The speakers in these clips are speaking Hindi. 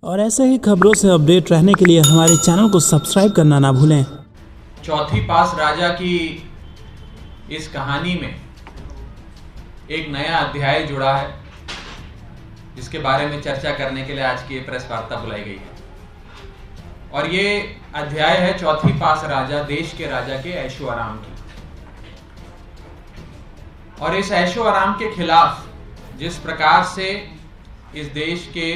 और ऐसे ही खबरों से अपडेट रहने के लिए हमारे चैनल को सब्सक्राइब करना ना भूलें। चौथी पास राजा की इस कहानी में एक नया अध्याय जुड़ा है, जिसके बारे में चर्चा करने के लिए आज की प्रेस वार्ता बुलाई गई है। और ये अध्याय है चौथी पास राजा, देश के राजा के ऐशो आराम की। और इस ऐशो आराम के खिलाफ जिस प्रकार से इस देश के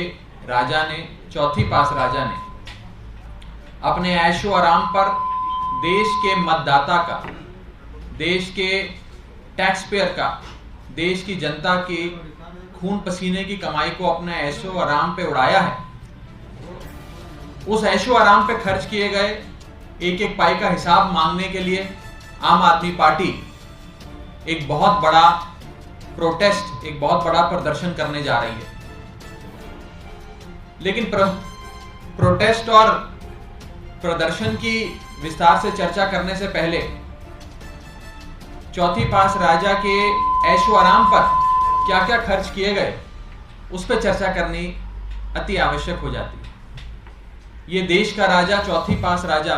राजा ने, चौथी पास राजा ने अपने ऐशो आराम पर देश के मतदाता का, देश के टैक्स पेयर का, देश की जनता की खून पसीने की कमाई को अपने ऐशो आराम पे उड़ाया है, उस ऐशो आराम पे खर्च किए गए एक एक पाई का हिसाब मांगने के लिए आम आदमी पार्टी एक बहुत बड़ा प्रोटेस्ट, एक बहुत बड़ा प्रदर्शन करने जा रही है। लेकिन प्रोटेस्ट और प्रदर्शन की विस्तार से चर्चा करने से पहले चौथी पास राजा के ऐशो आराम पर क्या क्या खर्च किए गए उस पर चर्चा करनी अति आवश्यक हो जाती है। ये देश का राजा, चौथी पास राजा,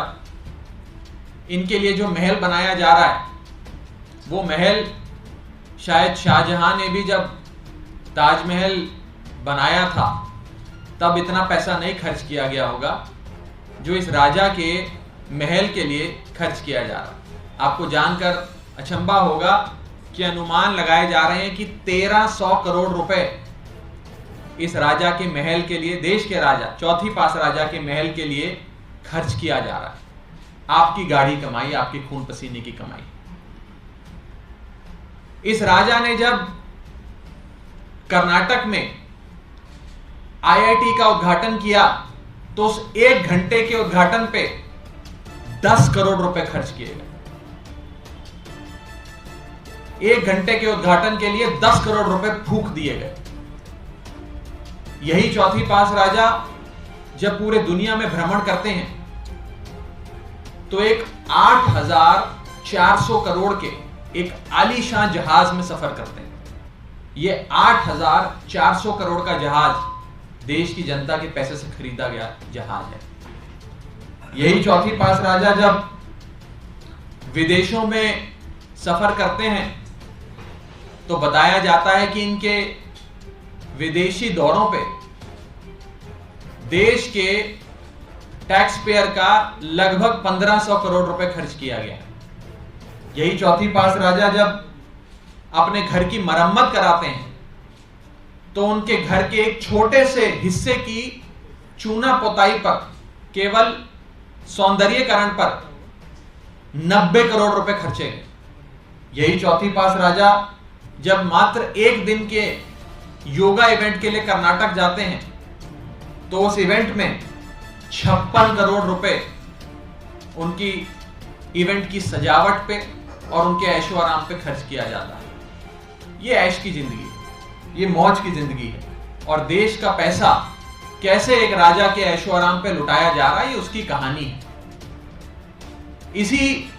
इनके लिए जो महल बनाया जा रहा है, वो महल शायद शाहजहां ने भी जब ताजमहल बनाया था तब इतना पैसा नहीं खर्च किया गया होगा जो इस राजा के महल के लिए खर्च किया जा रहा। आपको जानकर अचंभा होगा कि अनुमान लगाए जा रहे हैं कि 1300 करोड़ रुपए इस राजा के महल के लिए, देश के राजा, चौथी पास राजा के महल के लिए खर्च किया जा रहा है। आपकी गाढ़ी कमाई, आपकी खून पसीने की कमाई। इस राजा ने जब कर्नाटक में आईआईटी का उद्घाटन किया तो उस 1 घंटे के उद्घाटन पे 10 करोड़ रुपए खर्च किए गए। 1 घंटे के उद्घाटन के लिए 10 करोड़ रुपए फूंक दिए गए। यही चौथी पास राजा जब पूरे दुनिया में भ्रमण करते हैं तो एक 8,400 करोड़ के एक आलीशान जहाज में सफर करते हैं। यह 8,400 करोड़ का जहाज देश की जनता के पैसे से खरीदा गया जहाज है। यही चौथी पास राजा जब विदेशों में सफर करते हैं तो बताया जाता है कि इनके विदेशी दौरों पे देश के टैक्स पेयर का लगभग 1500 करोड़ रुपए खर्च किया गया। यही चौथी पास राजा जब अपने घर की मरम्मत कराते हैं तो उनके घर के एक छोटे से हिस्से की चूना पोताई पर, केवल सौंदर्यीकरण पर 90 करोड़ रुपए खर्चे गए। यही चौथी पास राजा जब मात्र 1 दिन के योगा इवेंट के लिए कर्नाटक जाते हैं तो उस इवेंट में 56 करोड़ रुपए उनकी इवेंट की सजावट पे और उनके ऐशो आराम पे खर्च किया जाता है। ये ऐश की जिंदगी है, ये मौज की जिंदगी है। और देश का पैसा कैसे एक राजा के ऐशो आराम पे लुटाया जा रहा है, ये उसकी कहानी है। इसी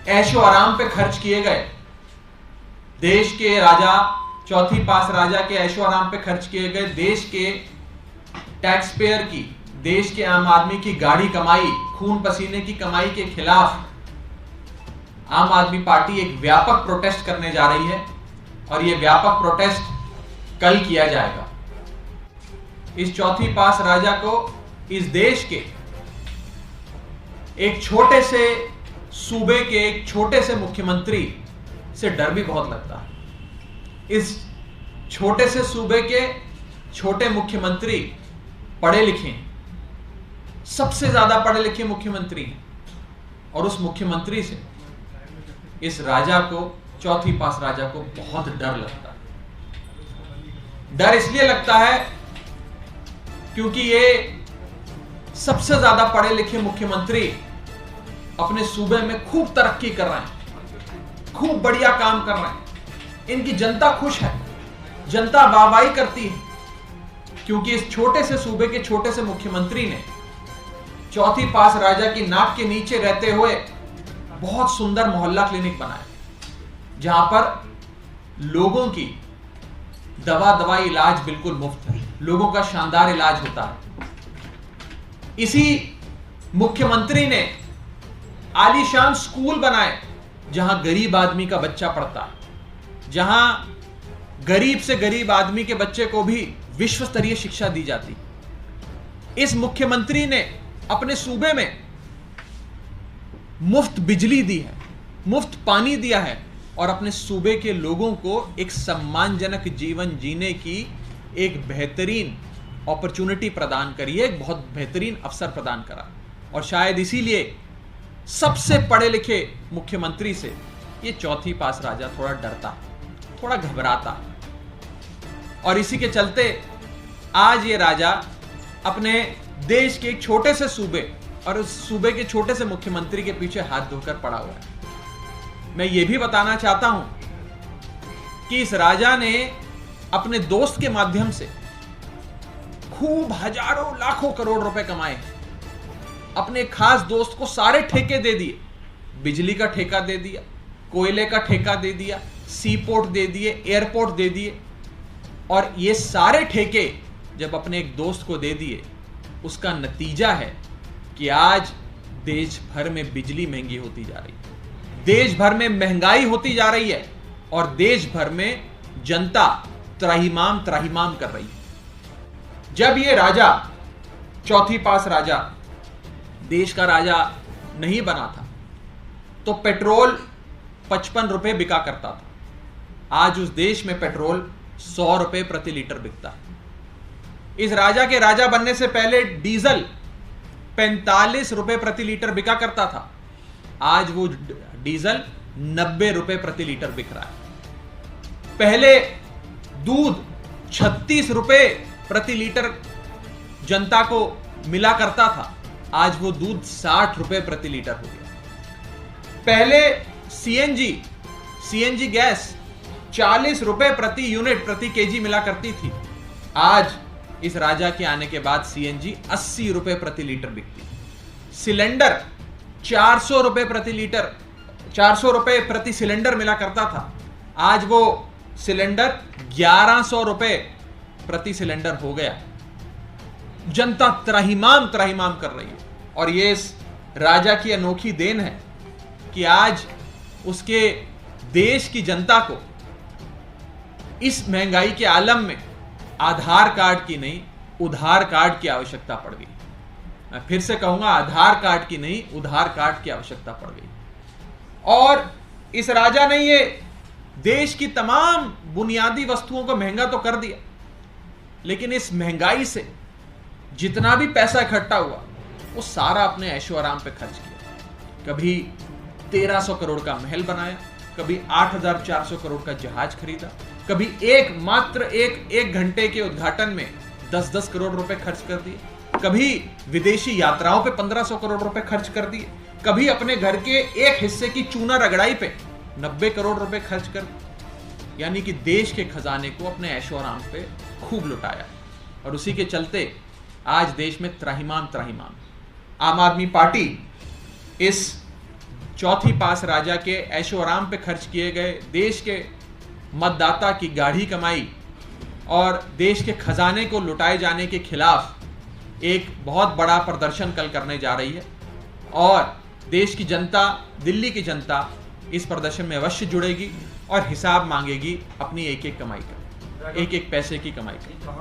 ऐशो आराम पे खर्च किए गए देश के राजा, चौथी पास राजा के ऐशो आराम पे खर्च किए गए देश के टैक्स पेयर की, देश के आम आदमी की गाढ़ी कमाई, खून पसीने की कमाई के खिलाफ आम आदमी पार्टी एक व्यापक प्रोटेस्ट करने जा रही है। और यह व्यापक प्रोटेस्ट कल किया जाएगा। इस चौथी पास राजा को इस देश के एक छोटे से सूबे के एक छोटे से मुख्यमंत्री से डर भी बहुत लगता है। इस छोटे से सूबे के छोटे मुख्यमंत्री पढ़े लिखे हैं, सबसे ज्यादा पढ़े लिखे मुख्यमंत्री हैं। और उस मुख्यमंत्री से इस राजा को, चौथी पास राजा को बहुत डर लगता है। डर इसलिए लगता है क्योंकि ये सबसे ज्यादा पढ़े लिखे मुख्यमंत्री अपने सूबे में खूब तरक्की कर रहे हैं, खूब बढ़िया काम कर रहे हैं। इनकी जनता खुश है, जनता वाहवाही करती है, क्योंकि इस छोटे से सूबे के छोटे से मुख्यमंत्री ने चौथी पास राजा की नाक के नीचे रहते हुए बहुत सुंदर मोहल्ला क्लिनिक बनाया, जहां पर लोगों की दवाई इलाज बिल्कुल मुफ्त है, लोगों का शानदार इलाज होता है। इसी मुख्यमंत्री ने आलीशान स्कूल बनाए जहां गरीब आदमी का बच्चा पढ़ता है, जहां गरीब से गरीब आदमी के बच्चे को भी विश्व स्तरीय शिक्षा दी जाती। इस मुख्यमंत्री ने अपने सूबे में मुफ्त बिजली दी है, मुफ्त पानी दिया है और अपने सूबे के लोगों को एक सम्मानजनक जीवन जीने की एक बेहतरीन अपॉर्चुनिटी प्रदान करी है, एक बहुत बेहतरीन अवसर प्रदान करा। और शायद इसीलिए सबसे पढ़े लिखे मुख्यमंत्री से ये चौथी पास राजा थोड़ा डरता, थोड़ा घबराता। और इसी के चलते आज ये राजा अपने देश के एक छोटे से सूबे और उस सूबे के छोटे से मुख्यमंत्री के पीछे हाथ धोकर पड़ा हुआ है। मैं ये भी बताना चाहता हूं कि इस राजा ने अपने दोस्त के माध्यम से खूब हजारों लाखों करोड़ रुपए कमाए हैं। अपने खास दोस्त को सारे ठेके दे दिए, बिजली का ठेका दे दिया, कोयले का ठेका दे दिया, सी पोर्ट दे दिए, एयरपोर्ट दे दिए। और ये सारे ठेके जब अपने एक दोस्त को दे दिए, उसका नतीजा है कि आज देश भर में बिजली महंगी होती जा रही है, देश भर में महंगाई होती जा रही है और देश भर में जनता त्राहिमाम त्राहिमाम कर रही है। जब ये राजा चौथी पास राजा देश का राजा नहीं बना था तो पेट्रोल 55 रुपए बिका करता था। आज उस देश में पेट्रोल 100 रुपए प्रति लीटर बिकता है। इस राजा के राजा बनने से पहले डीजल 45 रुपए प्रति लीटर बिका करता था। आज वो डीजल 90 रुपए प्रति लीटर बिक रहा है। पहले दूध 36 रुपए प्रति लीटर जनता को मिला करता था, आज वो दूध 60 रुपए प्रति लीटर हो गया। पहले सीएनजी गैस 40 रुपए प्रति यूनिट प्रति केजी मिला करती थी, आज इस राजा के आने के बाद सीएनजी 80 रुपए प्रति लीटर बिकती है। सिलेंडर 400 रुपए प्रति लीटर 400 रुपए प्रति सिलेंडर मिला करता था, आज वो सिलेंडर 1100 रुपए प्रति सिलेंडर हो गया। जनता त्राहिमाम त्राहिमाम कर रही है और ये इस राजा की अनोखी देन है कि आज उसके देश की जनता को इस महंगाई के आलम में आधार कार्ड की नहीं उधार कार्ड की आवश्यकता पड़ गई। मैं फिर से कहूंगा, आधार कार्ड की नहीं उधार कार्ड की आवश्यकता पड़ गई। और इस राजा ने ये देश की तमाम बुनियादी वस्तुओं को महंगा तो कर दिया, लेकिन इस महंगाई से जितना भी पैसा इकट्ठा हुआ वो सारा अपने ऐशो आराम पे खर्च किया। कभी 1300 करोड़ का महल बनाया, कभी 8400 करोड़ का जहाज खरीदा, कभी एक घंटे के उद्घाटन में 10-10 करोड़ रुपए खर्च कर दिए, कभी विदेशी यात्राओं पे 1500 करोड़ रुपए खर्च कर दिए, कभी अपने घर के एक हिस्से की चूना रगड़ाई पे 90 करोड़ रुपए खर्च कर दिए। यानी कि देश के खजाने को अपने ऐशो आराम पे खूब लुटाया और उसी के चलते आज देश में त्राहिमाम त्राहिमाम। आम आदमी पार्टी इस चौथी पास राजा के ऐशो आराम पे खर्च किए गए देश के मतदाता की गाढ़ी कमाई और देश के खजाने को लुटाए जाने के खिलाफ एक बहुत बड़ा प्रदर्शन कल करने जा रही है और देश की जनता, दिल्ली की जनता इस प्रदर्शन में अवश्य जुड़ेगी और हिसाब मांगेगी अपनी एक एक कमाई का, एक एक पैसे की कमाई का।